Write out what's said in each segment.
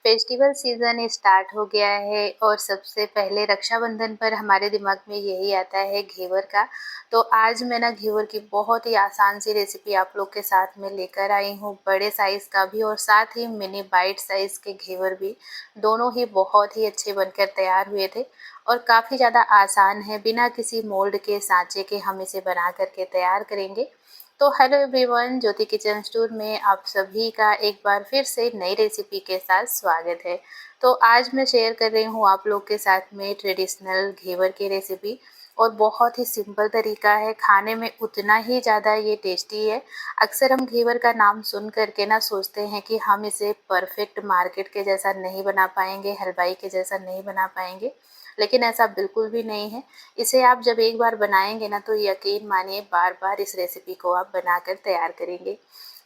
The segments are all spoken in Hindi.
फेस्टिवल सीज़न स्टार्ट हो गया है और सबसे पहले रक्षाबंधन पर हमारे दिमाग में यही आता है घेवर का। तो आज मैं ना घेवर की बहुत ही आसान सी रेसिपी आप लोग के साथ में लेकर आई हूँ, बड़े साइज़ का भी और साथ ही मिनी बाइट साइज़ के घेवर भी। दोनों ही बहुत ही अच्छे बनकर तैयार हुए थे और काफ़ी ज़्यादा आसान है, बिना किसी मोल्ड के सांचे के हम इसे बना करके तैयार करेंगे। तो हेलो एवरीवन, ज्योति किचन स्टोर में आप सभी का एक बार फिर से नई रेसिपी के साथ स्वागत है। तो आज मैं शेयर कर रही हूँ आप लोग के साथ में ट्रेडिशनल घेवर की रेसिपी और बहुत ही सिंपल तरीका है, खाने में उतना ही ज़्यादा ये टेस्टी है। अक्सर हम घेवर का नाम सुन करके ना सोचते हैं कि हम इसे परफेक्ट मार्केट के जैसा नहीं बना पाएंगे, हलवाई के जैसा नहीं बना पाएंगे, लेकिन ऐसा बिल्कुल भी नहीं है। इसे आप जब एक बार बनाएंगे ना तो यकीन मानिए बार बार इस रेसिपी को आप बनाकर तैयार करेंगे।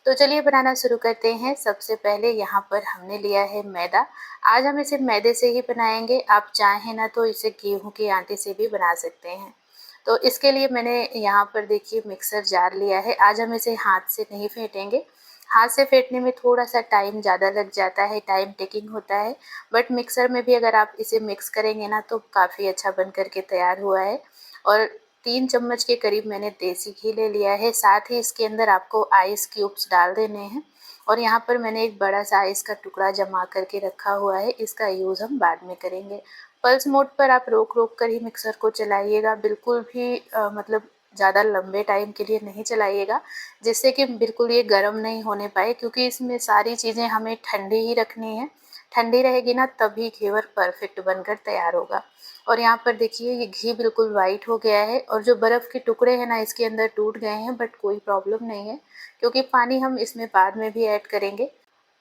तो चलिए बनाना शुरू करते हैं। सबसे पहले यहाँ पर हमने लिया है मैदा। आज हम इसे मैदे से ही बनाएंगे, आप चाहें ना तो इसे गेहूं के आटे से भी बना सकते हैं। तो इसके लिए मैंने यहाँ पर देखिए मिक्सर जार लिया है। आज हम इसे हाथ से नहीं फेंटेंगे, हाथ से फेंटने में थोड़ा सा टाइम ज़्यादा लग जाता है, टाइम टेकिंग होता है। बट मिक्सर में भी अगर आप इसे मिक्स करेंगे ना तो काफ़ी अच्छा बन करके तैयार हुआ है। और 3 चम्मच के करीब मैंने देसी घी ले लिया है। साथ ही इसके अंदर आपको आइस क्यूब्स डाल देने हैं और यहाँ पर मैंने एक बड़ा सा आइस का टुकड़ा जमा करके रखा हुआ है, इसका यूज़ हम बाद में करेंगे। पल्स मोड पर आप रोक रोक कर ही मिक्सर को चलाइएगा, बिल्कुल भी मतलब ज़्यादा लंबे टाइम के लिए नहीं चलाइएगा, जिससे कि बिल्कुल ये गर्म नहीं होने पाए, क्योंकि इसमें सारी चीज़ें हमें ठंडी ही रखनी है। ठंडी रहेगी ना तभी घेवर परफेक्ट बनकर तैयार होगा। और यहाँ पर देखिए ये घी बिल्कुल वाइट हो गया है और जो बर्फ़ के टुकड़े हैं ना इसके अंदर टूट गए हैं, बट कोई प्रॉब्लम नहीं है क्योंकि पानी हम इसमें बाद में भी ऐड करेंगे।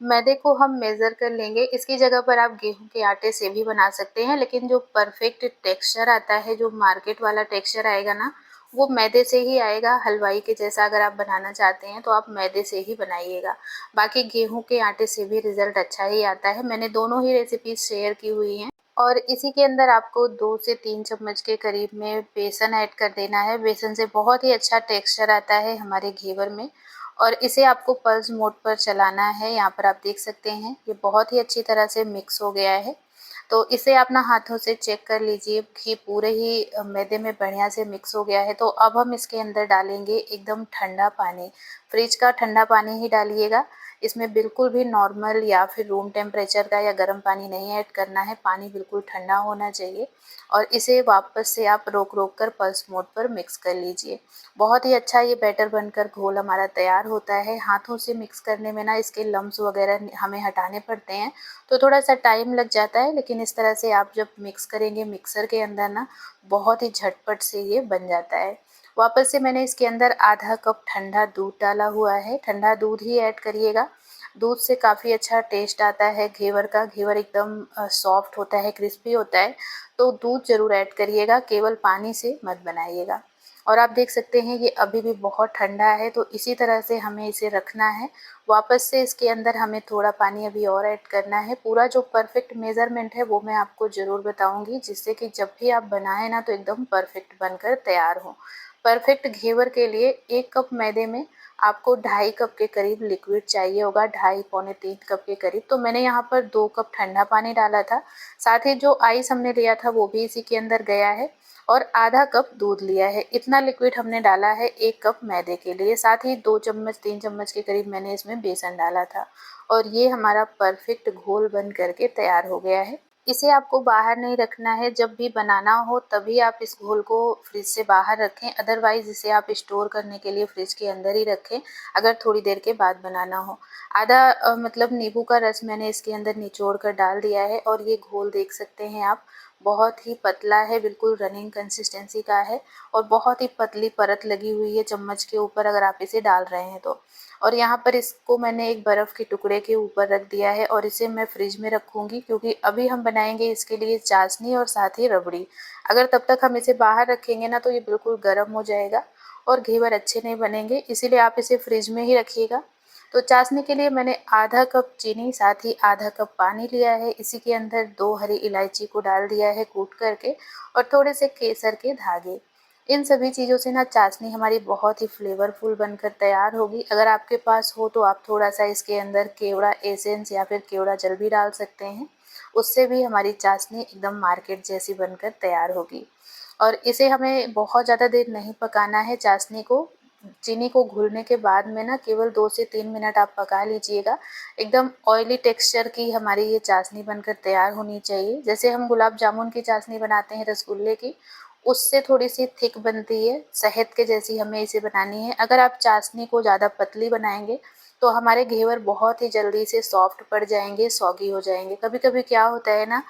मैदे को हम मेज़र कर लेंगे, इसकी जगह पर आप गेहूं के आटे से भी बना सकते हैं, लेकिन जो परफेक्ट टेक्सचर आता है, जो मार्केट वाला टेक्सचर आएगा ना, वो मैदे से ही आएगा। हलवाई के जैसा अगर आप बनाना चाहते हैं तो आप मैदे से ही बनाइएगा। बाकी गेहूं के आटे से भी रिजल्ट अच्छा ही आता है। मैंने दोनों ही रेसिपीज शेयर की हुई हैं। और इसी के अंदर आपको 2 से 3 चम्मच के करीब में बेसन ऐड कर देना है। बेसन से बहुत ही अच्छा टेक्सचर आता है हमारे घेवर में। और इसे आपको पल्स मोड पर चलाना है। यहाँ पर आप देख सकते हैं ये बहुत ही अच्छी तरह से मिक्स हो गया है। तो इसे आप ना हाथों से चेक कर लीजिए, घी पूरे ही मैदे में बढ़िया से मिक्स हो गया है। तो अब हम इसके अंदर डालेंगे एकदम ठंडा पानी। फ्रिज का ठंडा पानी ही डालिएगा, इसमें बिल्कुल भी नॉर्मल या फिर रूम टेम्परेचर का या गर्म पानी नहीं ऐड करना है। पानी बिल्कुल ठंडा होना चाहिए। और इसे वापस से आप रोक रोक कर पल्स मोड पर मिक्स कर लीजिए। बहुत ही अच्छा ये बैटर बनकर घोल हमारा तैयार होता है। हाथों से मिक्स करने में ना इसके लम्स वगैरह हमें हटाने पड़ते हैं, तो थोड़ा सा टाइम लग जाता है, लेकिन इस तरह से आप जब मिक्स करेंगे मिक्सर के अंदर ना, बहुत ही झटपट से ये बन जाता है। वापस से मैंने इसके अंदर आधा कप ठंडा दूध डाला हुआ है। ठंडा दूध ही ऐड करिएगा, दूध से काफ़ी अच्छा टेस्ट आता है घेवर का। घेवर एकदम सॉफ्ट होता है, क्रिस्पी होता है। तो दूध ज़रूर ऐड करिएगा, केवल पानी से मत बनाइएगा। और आप देख सकते हैं ये अभी भी बहुत ठंडा है, तो इसी तरह से हमें इसे रखना है। वापस से इसके अंदर हमें थोड़ा पानी अभी और ऐड करना है। पूरा जो परफेक्ट मेज़रमेंट है वो मैं आपको ज़रूर बताऊंगी, जिससे कि जब भी आप बनाएं ना तो एकदम परफेक्ट बनकर तैयार हो। परफेक्ट घेवर के लिए 1 कप मैदे में आपको 2.5 कप के करीब लिक्विड चाहिए होगा, 2.5 पौने 3 कप के करीब। तो मैंने यहाँ पर 2 कप ठंडा पानी डाला था, साथ ही जो आइस हमने लिया था वो भी इसी के अंदर गया है और आधा कप दूध लिया है। इतना लिक्विड हमने डाला है 1 कप मैदे के लिए। साथ ही 2 चम्मच 3 चम्मच के करीब मैंने इसमें बेसन डाला था और ये हमारा परफेक्ट घोल बन करके तैयार हो गया है। इसे आपको बाहर नहीं रखना है, जब भी बनाना हो तभी आप इस घोल को फ्रिज से बाहर रखें, अदरवाइज इसे आप स्टोर करने के लिए फ्रिज के अंदर ही रखें, अगर थोड़ी देर के बाद बनाना हो। आधा मतलब नींबू का रस मैंने इसके अंदर निचोड़ कर डाल दिया है और ये घोल देख सकते हैं आप, बहुत ही पतला है, बिल्कुल रनिंग कंसिस्टेंसी का है और बहुत ही पतली परत लगी हुई है चम्मच के ऊपर अगर आप इसे डाल रहे हैं तो। और यहाँ पर इसको मैंने एक बर्फ़ के टुकड़े के ऊपर रख दिया है और इसे मैं फ्रिज में रखूँगी, क्योंकि अभी हम बनाएंगे इसके लिए चाशनी और साथ ही रबड़ी। अगर तब तक हम इसे बाहर रखेंगे ना तो ये बिल्कुल गर्म हो जाएगा और घेवर अच्छे नहीं बनेंगे, इसीलिए आप इसे फ्रिज में ही रखिएगा। तो चाशनी के लिए मैंने आधा कप चीनी साथ ही आधा कप पानी लिया है। इसी के अंदर 2 हरी इलायची को डाल दिया है कूट करके और थोड़े से केसर के धागे। इन सभी चीज़ों से ना चाशनी हमारी बहुत ही फ्लेवरफुल बनकर तैयार होगी। अगर आपके पास हो तो आप थोड़ा-सा इसके अंदर केवड़ा एसेंस या फिर केवड़ा जल भी डाल सकते हैं। उससे भी हमारी चाशनी एकदम मार्केट जैसी बनकर तैयार होगी। और इसे हमें बहुत ज़्यादा देर नहीं पकाना है चाशनी को। चीनी को घुलने के बाद में ना केवल 2 से 3 मिनट आप पका लीजिएगा। एकदम ऑयली टेक्सचर की हमारी ये चाशनी बनकर तैयार होनी चाहिए। जैसे हम गुलाब जामुन की चाशनी बनाते हैं रसगुल्ले की, उससे थोड़ी-सी थिक बनती है, शहद के जैसी हमें इसे बनानी है। अगर आप चाशनी को ज़्यादा पतली बनाएँगे तो हमारे घेवर बहुत ही जल्दी से सॉफ्ट पड़ जाएँगे, सॉगी हो जाएँगे। कभी-कभी क्या होता है ना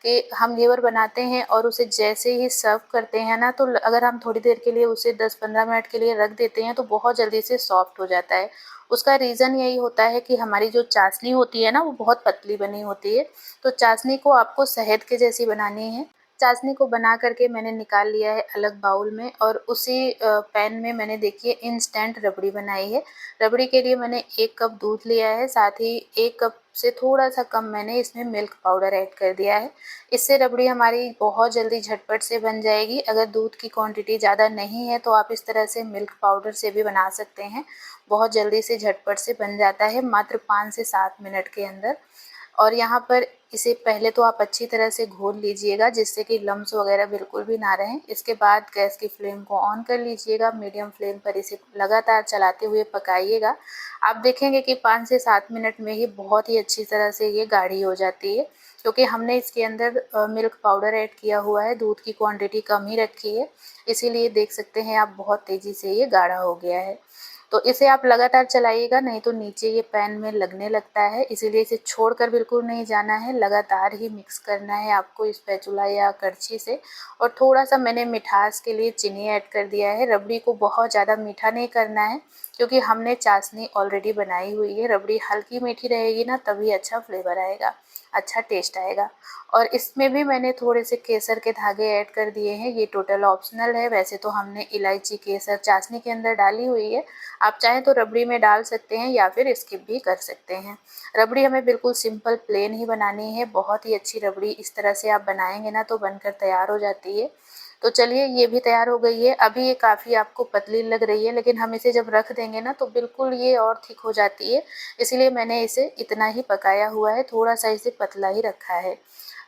कि हम घेवर बनाते हैं और उसे जैसे ही सर्व करते हैं ना, तो अगर हम थोड़ी देर के लिए उसे 10-15 मिनट के लिए रख देते हैं तो बहुत जल्दी से सॉफ्ट हो जाता है। उसका रीज़न यही होता है कि हमारी जो चाशनी होती है ना, वो बहुत पतली बनी होती है। तो चाशनी को आपको शहद के जैसी बनानी है। चाशनी को बना करके मैंने निकाल लिया है अलग बाउल में, और उसी पैन में मैंने देखिए इंस्टेंट रबड़ी बनाई है। रबड़ी के लिए मैंने 1 कप दूध लिया है, साथ ही 1 कप से थोड़ा-सा कम मैंने इसमें मिल्क पाउडर ऐड कर दिया है। इससे रबड़ी हमारी बहुत जल्दी झटपट से बन जाएगी। अगर दूध की क्वांटिटी ज़्यादा नहीं है तो आप इस तरह से मिल्क पाउडर से भी बना सकते हैं। बहुत जल्दी से झटपट से बन जाता है, मात्र 5 से 7 मिनट के अंदर। और यहाँ पर इसे पहले तो आप अच्छी तरह से घोल लीजिएगा, जिससे कि लम्स वगैरह बिल्कुल भी ना रहें। इसके बाद गैस की फ्लेम को ऑन कर लीजिएगा, मीडियम फ्लेम पर इसे लगातार चलाते हुए पकाइएगा। आप देखेंगे कि 5 से 7 मिनट में ही बहुत ही अच्छी तरह से ये गाढ़ी हो जाती है, क्योंकि हमने इसके अंदर मिल्क पाउडर ऐड किया हुआ है, दूध की क्वांटिटी कम ही रखी है, इसीलिए देख सकते हैं आप बहुत तेज़ी से ये गाढ़ा हो गया है। तो इसे आप लगातार चलाइएगा, नहीं तो नीचे ये पैन में लगने लगता है, इसीलिए इसे छोड़कर बिल्कुल नहीं जाना है, लगातार ही मिक्स करना है आपको स्पैचुला या करछी से। और थोड़ा-सा मैंने मिठास के लिए चीनी ऐड कर दिया है। रबड़ी को बहुत ज़्यादा मीठा नहीं करना है, क्योंकि हमने चाशनी ऑलरेडी बनाई हुई है। रबड़ी हल्की मीठी रहेगी ना, तभी अच्छा फ्लेवर आएगा, अच्छा टेस्ट आएगा। और इसमें भी मैंने थोड़े से केसर के धागे ऐड कर दिए हैं, ये टोटल ऑप्शनल है। वैसे तो हमने इलायची केसर चाशनी के अंदर डाली हुई है, आप चाहें तो रबड़ी में डाल सकते हैं या फिर स्किप भी कर सकते हैं। रबड़ी हमें बिल्कुल सिंपल प्लेन ही बनानी है। बहुत ही अच्छी रबड़ी इस तरह से आप बनाएंगे ना तो बनकर तैयार हो जाती है। तो चलिए, ये भी तैयार हो गई है। अभी ये काफ़ी आपको पतली लग रही है, लेकिन हम इसे जब रख देंगे ना तो बिल्कुल ये और थिक हो जाती है, इसलिए मैंने इसे इतना ही पकाया हुआ है, थोड़ा सा इसे पतला ही रखा है।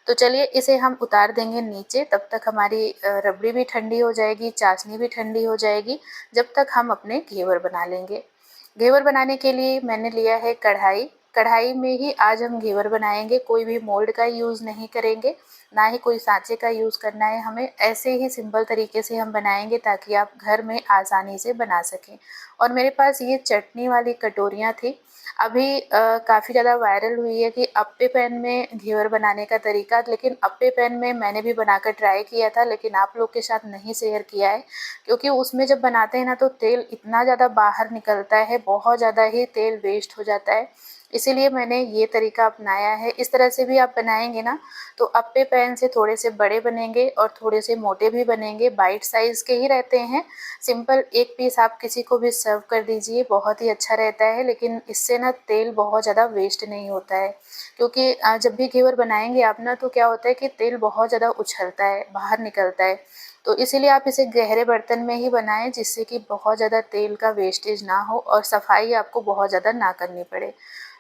तो चलिए, इसे हम उतार देंगे नीचे। तब तक हमारी रबड़ी भी ठंडी हो जाएगी, चाशनी भी ठंडी हो जाएगी, जब तक हम अपने घेवर बना लेंगे। घेवर बनाने के लिए मैंने लिया है कढ़ाई। कढ़ाई में ही आज हम घेवर बनाएंगे, कोई भी मोल्ड का यूज़ नहीं करेंगे, ना ही कोई सांचे का यूज़ करना है हमें। ऐसे ही सिंपल तरीके से हम बनाएंगे ताकि आप घर में आसानी से बना सकें। और मेरे पास ये चटनी वाली कटोरियाँ थी। अभी काफ़ी ज़्यादा वायरल हुई है कि अप्पे पैन में घेवर बनाने का तरीका, लेकिन अप्पे पैन में मैंने भी बनाकर ट्राई किया था, लेकिन आप लोग के साथ नहीं शेयर किया है, क्योंकि उसमें जब बनाते हैं ना तो तेल इतना ज़्यादा बाहर निकलता है, बहुत ज़्यादा ही तेल वेस्ट हो जाता है। इसीलिए मैंने ये तरीका अपनाया है। इस तरह से भी आप बनाएंगे ना तो अप्पे पैन से थोड़े से बड़े बनेंगे और थोड़े से मोटे भी बनेंगे, बाइट साइज़ के ही रहते हैं। सिंपल एक पीस आप किसी को भी सर्व कर दीजिए, बहुत ही अच्छा रहता है। लेकिन इससे ना तेल बहुत ज़्यादा वेस्ट नहीं होता है, क्योंकि जब भी घेवर बनाएंगे आप ना तो क्या होता है कि तेल बहुत ज़्यादा उछलता है, बाहर निकलता है। तो इसीलिए आप इसे गहरे बर्तन में ही बनाएं, जिससे कि बहुत ज़्यादा तेल का वेस्टेज ना हो और सफाई आपको बहुत ज़्यादा ना करनी पड़े।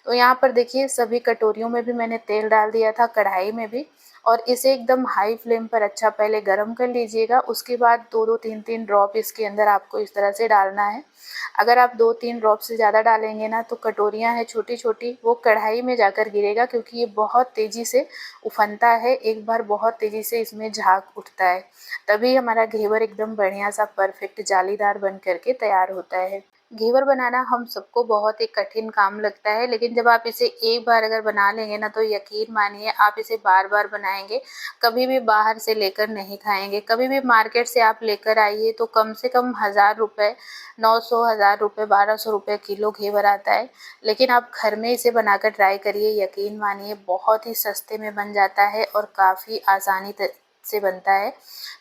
तो यहाँ पर देखिए, सभी कटोरियों में भी मैंने तेल डाल दिया था, कढ़ाई में भी। और इसे एकदम हाई फ्लेम पर अच्छा पहले गरम कर लीजिएगा। उसके बाद 2-2 3-3 ड्रॉप इसके अंदर आपको इस तरह से डालना है। अगर आप 2-3 ड्रॉप से ज़्यादा डालेंगे ना तो कटोरियाँ हैं छोटी-छोटी, वो कढ़ाई में जाकर गिरेगा, क्योंकि ये बहुत तेज़ी से उफनता है। एक बार बहुत तेज़ी से इसमें झाग उठता है, तभी हमारा घेवर एकदम बढ़िया सा परफेक्ट जालीदार बन करके तैयार होता है। घेवर बनाना हम सबको बहुत ही कठिन काम लगता है, लेकिन जब आप इसे एक बार अगर बना लेंगे ना तो यकीन मानिए आप इसे बार-बार बनाएंगे, कभी भी बाहर से लेकर नहीं खाएंगे। कभी भी मार्केट से आप लेकर आइए तो कम से कम 1000 रुपये, 900, 1000 रुपये, 1200 रुपये किलो घेवर आता है। लेकिन आप घर में इसे बनाकर ट्राई करिए, यकीन मानिए बहुत ही सस्ते में बन जाता है और काफ़ी से बनता है।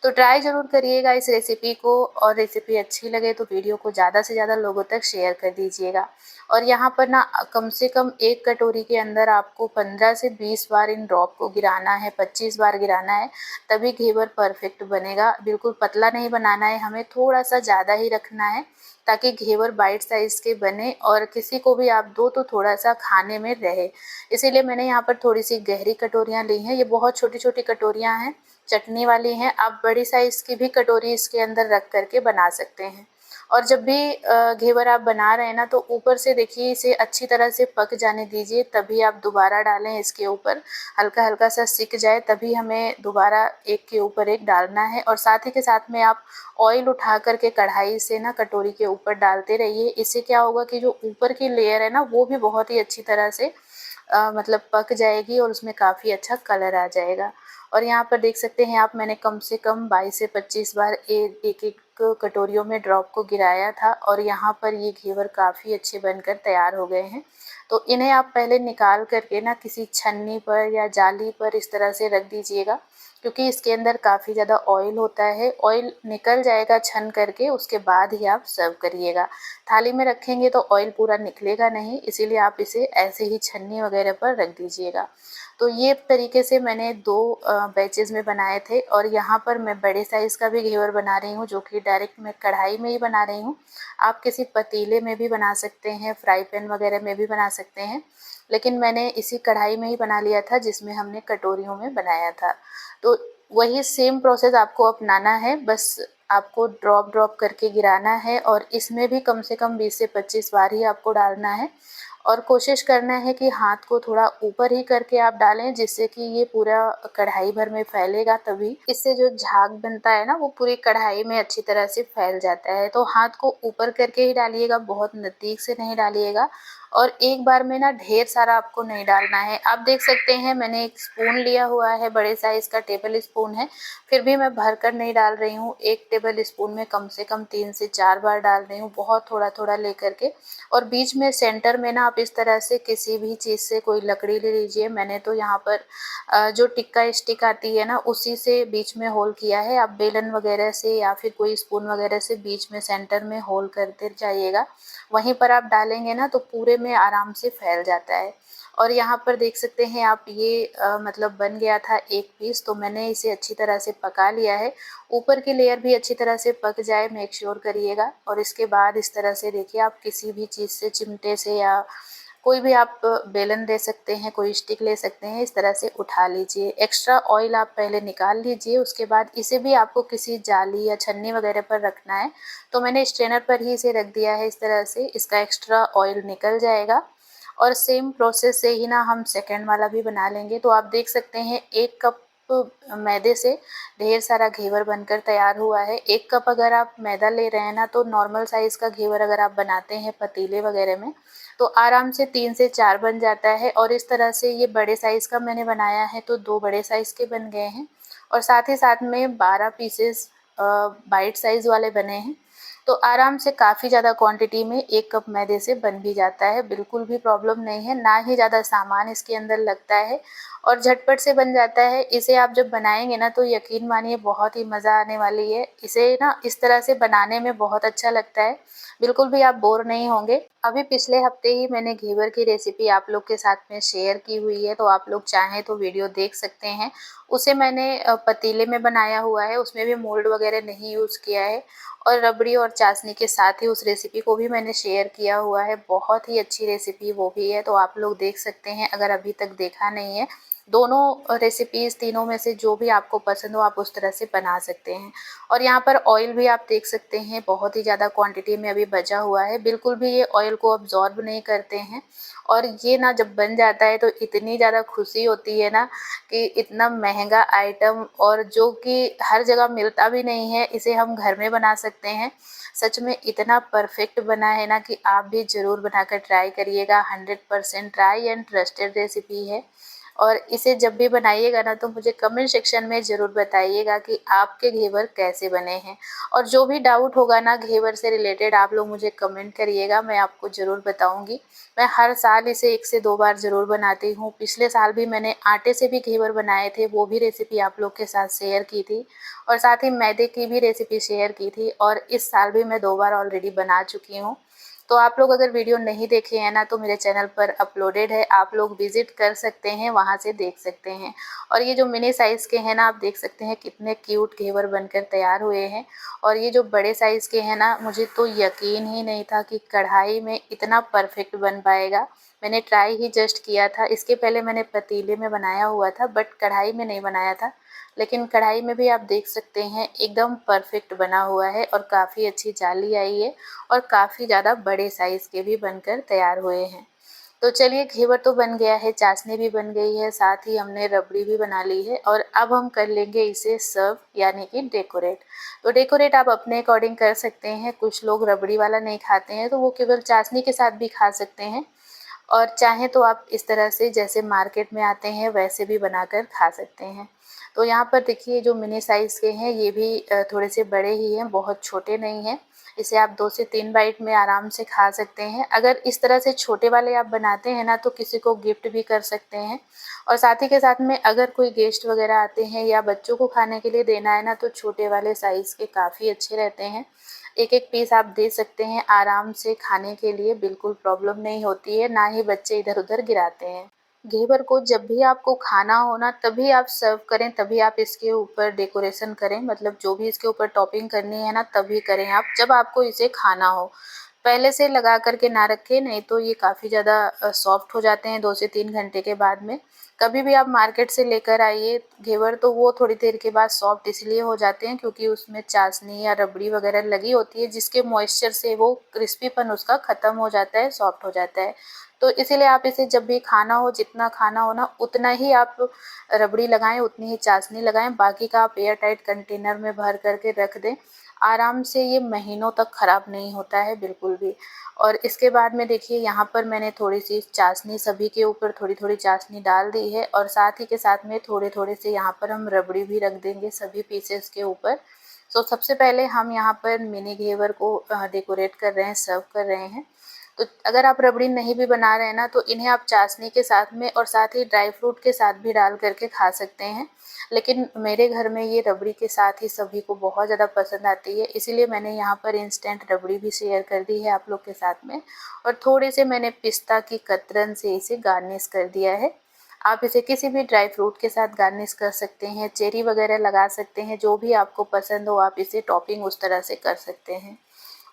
तो ट्राई ज़रूर करिएगा इस रेसिपी को, और रेसिपी अच्छी लगे तो वीडियो को ज़्यादा से ज़्यादा लोगों तक शेयर कर दीजिएगा। और यहाँ पर ना कम से कम 1 कटोरी के अंदर आपको 15 से 20 बार इन ड्रॉप को गिराना है, 25 बार गिराना है, तभी घेवर परफेक्ट बनेगा। बिल्कुल पतला नहीं बनाना है, हमें थोड़ा सा ज़्यादा ही रखना है ताकि घेवर बाइट साइज़ के बने और किसी को भी आप दो तो थोड़ा सा खाने में रहे। इसीलिए मैंने यहाँ पर थोड़ी सी गहरी कटोरियाँ ली हैं। ये बहुत छोटी छोटी कटोरियाँ हैं, चटनी वाली हैं। आप बड़ी साइज़ की भी कटोरी इसके अंदर रख करके बना सकते हैं। और जब भी घेवर आप बना रहे हैं ना, तो ऊपर से देखिए इसे अच्छी तरह से पक जाने दीजिए, तभी आप दोबारा डालें इसके ऊपर। हल्का हल्का सा सिक जाए तभी हमें दोबारा एक के ऊपर एक डालना है। और साथ ही के साथ में आप ऑयल उठा करके कढ़ाई से ना कटोरी के ऊपर डालते रहिए। इससे क्या होगा कि जो ऊपर की लेयर है ना, वो भी बहुत ही अच्छी तरह से मतलब पक जाएगी और उसमें काफ़ी अच्छा कलर आ जाएगा। और यहाँ पर देख सकते हैं आप, मैंने कम से कम 22 से 25 बार एक एक कटोरियों में ड्रॉप को गिराया था और यहाँ पर ये घेवर काफ़ी अच्छे बनकर तैयार हो गए हैं। तो इन्हें आप पहले निकाल करके ना किसी छन्नी पर या जाली पर इस तरह से रख दीजिएगा, क्योंकि इसके अंदर काफ़ी ज़्यादा ऑयल होता है। ऑयल निकल जाएगा छन करके, उसके बाद ही आप सर्व करिएगा। थाली में रखेंगे तो ऑयल पूरा निकलेगा नहीं, इसीलिए आप इसे ऐसे ही छन्नी वगैरह पर रख दीजिएगा। तो ये तरीके से मैंने 2 बैचेज़ में बनाए थे। और यहाँ पर मैं बड़े साइज़ का भी घेवर बना रही हूँ, जो कि डायरेक्ट मैं कढ़ाई में ही बना रही हूँ। आप किसी पतीले में भी बना सकते हैं, फ्राई पैन वगैरह में भी बना सकते हैं, लेकिन मैंने इसी कढ़ाई में ही बना लिया था जिसमें हमने कटोरियों में बनाया था। तो वही सेम प्रोसेस आपको अपनाना है, बस आपको ड्रॉप ड्रॉप करके गिराना है और इसमें भी कम से कम 20 से 25 बार ही आपको डालना है। और कोशिश करना है कि हाथ को थोड़ा ऊपर ही करके आप डालें, जिससे कि ये पूरा कढ़ाई भर में फैलेगा। तभी इससे जो झाग बनता है ना, वो पूरी कढ़ाई में अच्छी तरह से फैल जाता है। तो हाथ को ऊपर करके ही डालिएगा, बहुत नज़दीक से नहीं डालिएगा। और एक बार में ना ढेर सारा आपको नहीं डालना है। आप देख सकते हैं मैंने एक स्पून लिया हुआ है, बड़े साइज़ का टेबल स्पून है, फिर भी मैं भरकर नहीं डाल रही हूँ। एक टेबल स्पून में कम से कम 3 से 4 बार डाल रही हूँ, बहुत थोड़ा थोड़ा लेकर के। और बीच में सेंटर में ना आप इस तरह से किसी भी चीज़ से कोई लकड़ी ले लीजिए। मैंने तो यहाँ पर जो टिक्का स्टिक आती है ना, उसी से बीच में होल किया है। आप बेलन वगैरह से या फिर कोई स्पून वगैरह से बीच में सेंटर में होल करते जाइएगा, वहीं पर आप डालेंगे ना तो पूरे में आराम से फैल जाता है। और यहाँ पर देख सकते हैं आप, ये मतलब बन गया था एक पीस, तो मैंने इसे अच्छी तरह से पका लिया है। ऊपर की लेयर भी अच्छी तरह से पक जाए मेक श्योर करिएगा। और इसके बाद इस तरह से देखिए, आप किसी भी चीज़ से, चिमटे से या कोई भी आप बेलन ले सकते हैं, कोई स्टिक ले सकते हैं, इस तरह से उठा लीजिए। एक्स्ट्रा ऑयल आप पहले निकाल लीजिए, उसके बाद इसे भी आपको किसी जाली या छन्नी वगैरह पर रखना है। तो मैंने स्ट्रेनर पर ही इसे रख दिया है इस तरह से, इसका एक्स्ट्रा ऑयल निकल जाएगा। और सेम प्रोसेस से ही ना हम सेकेंड वाला भी बना लेंगे। तो आप देख सकते हैं 1 कप मैदे से ढेर सारा घेवर बनकर तैयार हुआ है। 1 कप अगर आप मैदा ले रहे हैं ना, तो नॉर्मल साइज़ का घेवर अगर आप बनाते हैं पतीले वगैरह में, तो आराम से 3 से 4 बन जाता है। और इस तरह से ये बड़े साइज़ का मैंने बनाया है, तो 2 बड़े साइज़ के बन गए हैं। और साथ ही साथ में 12 पीसेस बाइट साइज़ वाले बने हैं। तो आराम से काफ़ी ज़्यादा क्वांटिटी में 1 कप मैदे से बन भी जाता है, बिल्कुल भी प्रॉब्लम नहीं है, ना ही ज़्यादा सामान इसके अंदर लगता है और झटपट से बन जाता है। इसे आप जब बनाएंगे ना, तो यकीन मानिए बहुत ही मज़ा आने वाली है। इसे ना इस तरह से बनाने में बहुत अच्छा लगता है, बिल्कुल भी आप बोर नहीं होंगे। अभी पिछले हफ्ते ही मैंने घेवर की रेसिपी आप लोग के साथ में शेयर की हुई है, तो आप लोग चाहें तो वीडियो देख सकते हैं। उसे मैंने पतीले में बनाया हुआ है, उसमें भी मोल्ड वगैरह नहीं यूज़ किया है। और रबड़ी और चाशनी के साथ ही उस रेसिपी को भी मैंने शेयर किया हुआ है। बहुत ही अच्छी रेसिपी वो भी है, तो आप लोग देख सकते हैं अगर अभी तक देखा नहीं है। दोनों रेसिपीज़, तीनों में से जो भी आपको पसंद हो आप उस तरह से बना सकते हैं। और यहाँ पर ऑयल भी आप देख सकते हैं बहुत ही ज़्यादा क्वांटिटी में अभी बचा हुआ है, बिल्कुल भी ये ऑयल को अब्जॉर्ब नहीं करते हैं। और ये ना जब बन जाता है तो इतनी ज़्यादा खुशी होती है ना, कि इतना महंगा आइटम और जो कि हर जगह मिलता भी नहीं है, इसे हम घर में बना सकते हैं। सच में इतना परफेक्ट बना है ना कि आप भी ज़रूर बनाकर ट्राई करिएगा। 100% ट्राई एंड ट्रस्टेड रेसिपी है। और इसे जब भी बनाइएगा ना तो मुझे कमेंट सेक्शन में ज़रूर बताइएगा कि आपके घेवर कैसे बने हैं। और जो भी डाउट होगा ना घेवर से रिलेटेड आप लोग मुझे कमेंट करिएगा, मैं आपको ज़रूर बताऊंगी। मैं हर साल इसे 1 से 2 बार ज़रूर बनाती हूँ। पिछले साल भी मैंने आटे से भी घेवर बनाए थे, वो भी रेसिपी आप लोग के साथ शेयर की थी और साथ ही मैदे की भी रेसिपी शेयर की थी और इस साल भी मैं 2 बार ऑलरेडी बना चुकी हूँ। तो आप लोग अगर वीडियो नहीं देखे हैं ना तो मेरे चैनल पर अपलोडेड है, आप लोग विजिट कर सकते हैं, वहाँ से देख सकते हैं। और ये जो मिनी साइज़ के हैं ना, आप देख सकते हैं कितने क्यूट घेवर बनकर तैयार हुए हैं। और ये जो बड़े साइज़ के हैं ना, मुझे तो यकीन ही नहीं था कि कढ़ाई में इतना परफेक्ट बन पाएगा। मैंने ट्राई ही जस्ट किया था, इसके पहले मैंने पतीले में बनाया हुआ था बट कढ़ाई में नहीं बनाया था। लेकिन कढ़ाई में भी आप देख सकते हैं एकदम परफेक्ट बना हुआ है और काफ़ी अच्छी जाली आई है और काफ़ी ज़्यादा बड़े साइज़ के भी बनकर तैयार हुए हैं। तो चलिए घेवर तो बन गया है, चाशनी भी बन गई है, साथ ही हमने रबड़ी भी बना ली है और अब हम कर लेंगे इसे सर्व यानी कि डेकोरेट। तो डेकोरेट आप अपने अकॉर्डिंग कर सकते हैं, कुछ लोग रबड़ी वाला नहीं खाते हैं तो वो केवल चाशनी के साथ भी खा सकते हैं और चाहें तो आप इस तरह से जैसे मार्केट में आते हैं वैसे भी बनाकर खा सकते हैं। तो यहाँ पर देखिए जो मिनी साइज़ के हैं ये भी थोड़े से बड़े ही हैं, बहुत छोटे नहीं हैं। इसे आप 2 से 3 बाइट में आराम से खा सकते हैं। अगर इस तरह से छोटे वाले आप बनाते हैं ना तो किसी को गिफ्ट भी कर सकते हैं और साथ ही के साथ में अगर कोई गेस्ट वगैरह आते हैं या बच्चों को खाने के लिए देना है ना तो छोटे वाले साइज़ के काफ़ी अच्छे रहते हैं। एक-एक पीस आप दे सकते हैं आराम से खाने के लिए, बिल्कुल प्रॉब्लम नहीं होती है, ना ही बच्चे इधर-उधर गिराते हैं। घेवर को जब भी आपको खाना हो ना तभी आप सर्व करें, तभी आप इसके ऊपर डेकोरेशन करें, मतलब जो भी इसके ऊपर टॉपिंग करनी है ना तभी करें आप, जब आपको इसे खाना हो। पहले से लगा कर के ना रखें, नहीं तो ये काफ़ी ज़्यादा सॉफ्ट हो जाते हैं 2 से 3 घंटे के बाद में। कभी भी आप मार्केट से लेकर आइए घेवर तो वो थोड़ी देर के बाद सॉफ्ट इसलिए हो जाते हैं क्योंकि उसमें चाशनी या रबड़ी वगैरह लगी होती है जिसके मॉइस्चर से वो क्रिस्पीपन उसका ख़त्म हो जाता है, सॉफ्ट हो जाता है। तो इसीलिए आप इसे जब भी खाना हो, जितना खाना हो ना उतना ही आप रबड़ी लगाएं, उतनी ही चाशनी लगाएं, बाकी का आप एयर टाइट कंटेनर में भर करके रख दें। आराम से ये महीनों तक ख़राब नहीं होता है बिल्कुल भी। और इसके बाद में देखिए यहाँ पर मैंने थोड़ी सी चाशनी सभी के ऊपर थोड़ी-थोड़ी चाशनी डाल दी है और साथ ही के साथ में थोड़े-थोड़े से यहाँ पर हम रबड़ी भी रख देंगे सभी पीसेस के ऊपर। तो सबसे पहले हम यहाँ पर मिनी घेवर को डेकोरेट कर रहे हैं, सर्व कर रहे हैं। तो अगर आप रबड़ी नहीं भी बना रहे हैं ना तो इन्हें आप चाशनी के साथ में और साथ ही ड्राई फ्रूट के साथ भी डाल करके खा सकते हैं। लेकिन मेरे घर में ये रबड़ी के साथ ही सभी को बहुत ज़्यादा पसंद आती है, इसीलिए मैंने यहाँ पर इंस्टेंट रबड़ी भी शेयर कर दी है आप लोग के साथ में और थोड़े से मैंने पिस्ता की कतरन से इसे गार्निश कर दिया है। आप इसे किसी भी ड्राई फ्रूट के साथ गार्निश कर सकते हैं, चेरी वगैरह लगा सकते हैं, जो भी आपको पसंद हो आप इसे टॉपिंग उस तरह से कर सकते हैं।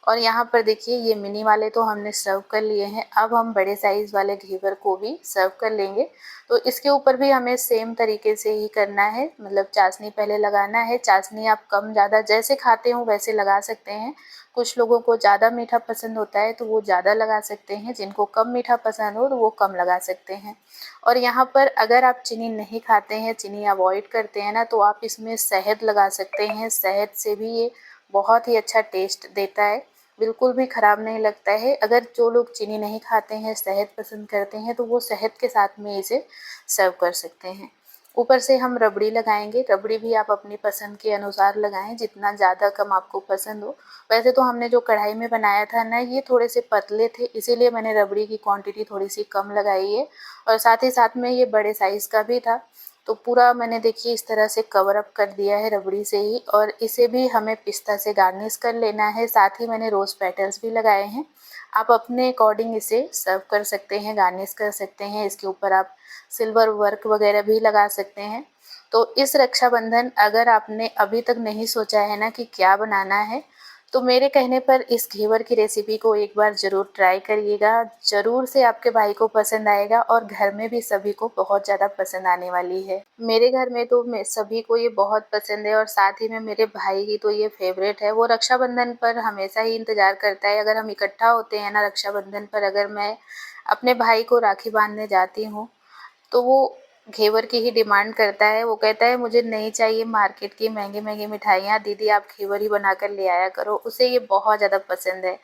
और यहाँ पर देखिए ये मिनी वाले तो हमने सर्व कर लिए हैं, अब हम बड़े साइज़ वाले घेवर को भी सर्व कर लेंगे। तो इसके ऊपर भी हमें सेम तरीके से ही करना है, मतलब चाशनी पहले लगाना है। चाशनी आप कम ज़्यादा जैसे खाते हो वैसे लगा सकते हैं। कुछ लोगों को ज़्यादा मीठा पसंद होता है तो वो ज़्यादा लगा सकते हैं, जिनको कम मीठा पसंद हो तो वो कम लगा सकते हैं। और यहाँ पर अगर आप चीनी नहीं खाते हैं, चीनी अवॉइड करते हैं ना तो आप इसमें शहद लगा सकते हैं। शहद से भी ये बहुत ही अच्छा टेस्ट देता है, बिल्कुल भी ख़राब नहीं लगता है। अगर जो लोग चीनी नहीं खाते हैं, शहद पसंद करते हैं तो वो शहद के साथ में इसे सर्व कर सकते हैं। ऊपर से हम रबड़ी लगाएंगे, रबड़ी भी आप अपनी पसंद के अनुसार लगाएं, जितना ज़्यादा कम आपको पसंद हो। वैसे तो हमने जो कढ़ाई में बनाया था ना ये थोड़े से पतले थे, इसीलिए मैंने रबड़ी की क्वांटिटी थोड़ी सी कम लगाई है और साथ ही साथ में ये बड़े साइज़ का भी था। तो पूरा मैंने देखिए इस तरह से कवर अप कर दिया है रबड़ी से ही और इसे भी हमें पिस्ता से गार्निश कर लेना है। साथ ही मैंने रोज़ पेटल्स भी लगाए हैं, आप अपने अकॉर्डिंग इसे सर्व कर सकते हैं, गार्निश कर सकते हैं। इसके ऊपर आप सिल्वर वर्क वगैरह भी लगा सकते हैं। तो इस रक्षाबंधन अगर आपने अभी तक नहीं सोचा है ना कि क्या बनाना है तो मेरे कहने पर इस घेवर की रेसिपी को एक बार ज़रूर ट्राई करिएगा, ज़रूर से आपके भाई को पसंद आएगा और घर में भी सभी को बहुत ज़्यादा पसंद आने वाली है। मेरे घर में तो मैं सभी को ये बहुत पसंद है और साथ ही में मेरे भाई की तो ये फेवरेट है। वो रक्षाबंधन पर हमेशा ही इंतज़ार करता है, अगर हम इकट्ठा होते हैं ना रक्षाबंधन पर, अगर मैं अपने भाई को राखी बांधने जाती हूँ तो वो घेवर की ही डिमांड करता है। वो कहता है मुझे नहीं चाहिए मार्केट की महंगी महंगी मिठाइयाँ, दीदी आप घेवर ही बना कर ले आया करो, उसे ये बहुत ज़्यादा पसंद है।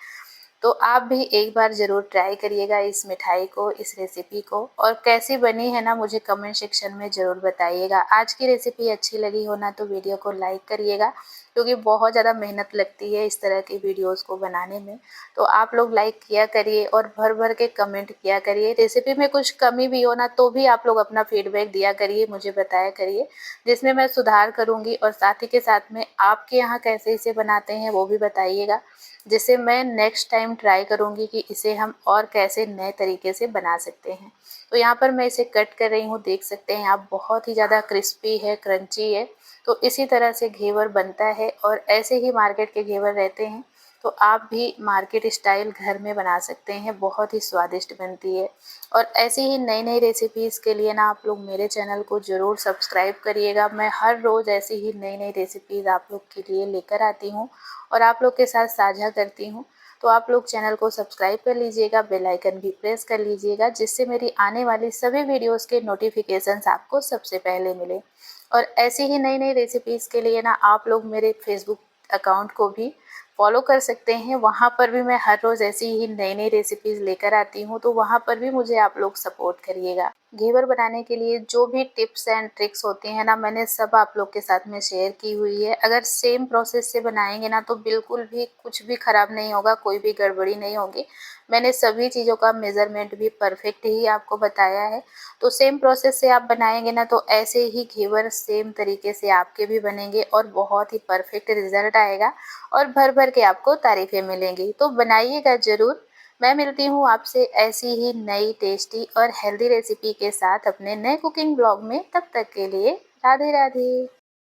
तो आप भी एक बार ज़रूर ट्राई करिएगा इस मिठाई को, इस रेसिपी को, और कैसी बनी है ना मुझे कमेंट सेक्शन में ज़रूर बताइएगा। आज की रेसिपी अच्छी लगी हो ना तो वीडियो को लाइक करिएगा, क्योंकि बहुत ज़्यादा मेहनत लगती है इस तरह की वीडियोस को बनाने में। तो आप लोग लाइक किया करिए और भर भर के कमेंट किया करिए। रेसिपी में कुछ कमी भी हो ना तो भी आप लोग अपना फीडबैक दिया करिए, मुझे बताया करिए, जिसमें मैं सुधार करूँगी। और साथ ही के साथ में आपके यहाँ कैसे इसे बनाते हैं वो भी बताइएगा, जिससे मैं नेक्स्ट टाइम ट्राई करूँगी कि इसे हम और कैसे नए तरीके से बना सकते हैं। तो यहाँ पर मैं इसे कट कर रही हूँ, देख सकते हैं आप, बहुत ही ज़्यादा क्रिस्पी है, क्रंची है। तो इसी तरह से घेवर बनता है और ऐसे ही मार्केट के घेवर रहते हैं। तो आप भी मार्केट स्टाइल घर में बना सकते हैं, बहुत ही स्वादिष्ट बनती है। और ऐसी ही नई नई रेसिपीज़ के लिए ना आप लोग मेरे चैनल को ज़रूर सब्सक्राइब करिएगा। मैं हर रोज़ ऐसी ही नई नई रेसिपीज़ आप लोग के लिए लेकर आती हूँ और आप लोग के साथ साझा करती हूँ। तो आप लोग चैनल को सब्सक्राइब कर लीजिएगा, बेल आइकन भी प्रेस कर लीजिएगा, जिससे मेरी आने वाली सभी वीडियोस के नोटिफिकेशंस आपको सबसे पहले मिले। और ऐसी ही नई नई रेसिपीज़ के लिए ना आप लोग मेरे फेसबुक अकाउंट को भी फॉलो कर सकते हैं। वहाँ पर भी मैं हर रोज़ ऐसी ही नई नई रेसिपीज़ लेकर आती हूँ, तो वहाँ पर भी मुझे आप लोग सपोर्ट करिएगा। घेवर बनाने के लिए जो भी टिप्स एंड ट्रिक्स होती हैं ना, मैंने सब आप लोग के साथ में शेयर की हुई है। अगर सेम प्रोसेस से बनाएंगे ना तो बिल्कुल भी कुछ भी ख़राब नहीं होगा, कोई भी गड़बड़ी नहीं होगी। मैंने सभी चीज़ों का मेज़रमेंट भी परफेक्ट ही आपको बताया है। तो सेम प्रोसेस से आप बनाएंगे ना तो ऐसे ही घेवर सेम तरीके से आपके भी बनेंगे और बहुत ही परफेक्ट रिजल्ट आएगा और भर भर के आपको तारीफ़ें मिलेंगी। तो बनाइएगा ज़रूर। मैं मिलती हूँ आपसे ऐसी ही नई टेस्टी और हेल्दी रेसिपी के साथ अपने नए कुकिंग ब्लॉग में। तब तक के लिए राधे राधे।